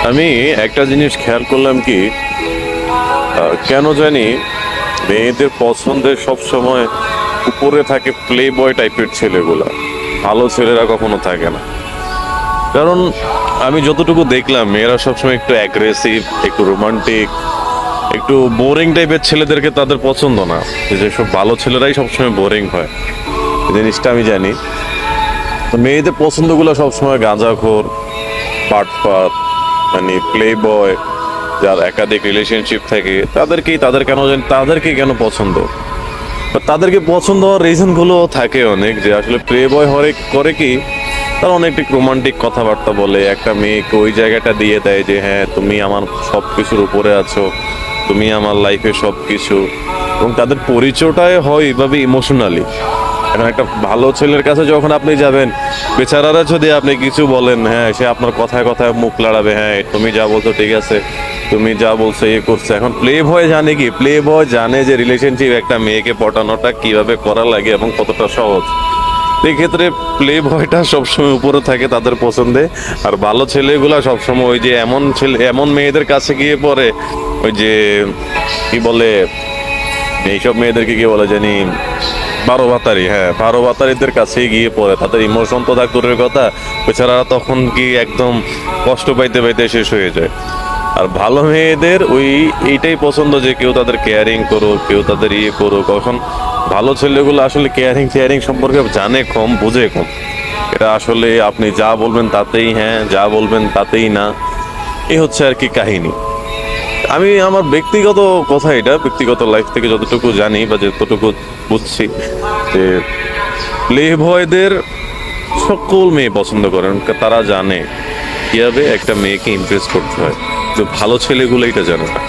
আমি একটা জিনিস খেয়াল করলাম কি, কেন জানি মেয়েদের পছন্দের সব সময় উপরে থাকে প্লে বয় টাইপের ছেলেগুলা, ভালো ছেলেরা কখনো থাকে না। কারণ আমি যতটুকু দেখলাম মেয়েরা সবসময় একটু অ্যাগ্রেসিভ, একটু রোমান্টিক, একটু বোরিং টাইপের ছেলেদেরকে তাদের পছন্দ না। যেসব ভালো ছেলেরাই সবসময় বোরিং হয়, এই জিনিসটা আমি জানি। তো মেয়েদের পছন্দগুলো সবসময় গাঁজাখোর, পাটপাত, মানে প্লে বয়, যার একাধিক রিলেশনশিপ থাকে তাদেরকেই কেন পছন্দ। বা তাদেরকে পছন্দ হওয়ার রিজন গুলো থাকে অনেক, যে আসলে প্লে বয় করে কি, তারা অনেক রোমান্টিক কথাবার্তা বলে, একটা মেয়েকে ওই জায়গাটা দিয়ে দেয় যে হ্যাঁ তুমি আমার সব কিছুর উপরে আছো, তুমি আমার লাইফে সব কিছু। এবং তাদের পরিচয়টাই হয় এইভাবে ইমোশনালি। এখন একটা ভালো ছেলের কাছে যখন আপনি যাবেন, বেচারারা যদি আপনি কিছু বলেন, হ্যাঁ সে আপনার কথায় কথায় মুখ লড়াবে, হ্যাঁ তুমি যা বলছো ঠিক আছে, তুমি যা বলছো ইয়ে করছে। এখন প্লে বয় জানে কি, প্লে বয় জানে যে রিলেশনশিপ একটা মেয়েকে পটানোটা কিভাবে করা লাগে এবং কতটা সহজ। এই ক্ষেত্রে প্লে বয়টা সবসময় উপরে থাকে তাদের পছন্দে। আর ভালো ছেলেগুলা সবসময় ওই যে এমন মেয়েদের কাছে গিয়ে পড়ে, ওই যে কি বলে, এইসব মেয়েদেরকে কি বলে জানি, বারো ভাতারি, হ্যাঁ বারো ভাতারিদের কাছেই গিয়ে পড়ে। তাদের ইমোশন তো থাক দূরের কথা, বেচারা তখন কি একদম কষ্ট পাইতে পাইতে শেষ হয়ে যায়। আর ভালো মেয়েদের এইটাই পছন্দ যে কেউ তাদের কেয়ারিং করুক, কেউ তাদের ইয়ে করুক। এখন ভালো ছেলেগুলো আসলে কেয়ারিং সম্পর্কে জানে কম, বুঝে কম। এটা আসলে আপনি যা বলবেন তাতেই হ্যাঁ, যা বলবেন তাতেই না, এই হচ্ছে আর কি কাহিনী। আমি আমার ব্যক্তিগত কথা, এটা ব্যক্তিগত লাইফ থেকে যতটুকু জানি বা যতটুকু বুঝছি, যে প্লে বয়দের সকল মেয়ে পছন্দ করেন। তারা জানে কিভাবে একটা মেয়েকে ইমপ্রেস করতে হয়, তো ভালো ছেলেগুলো এটা জানে না।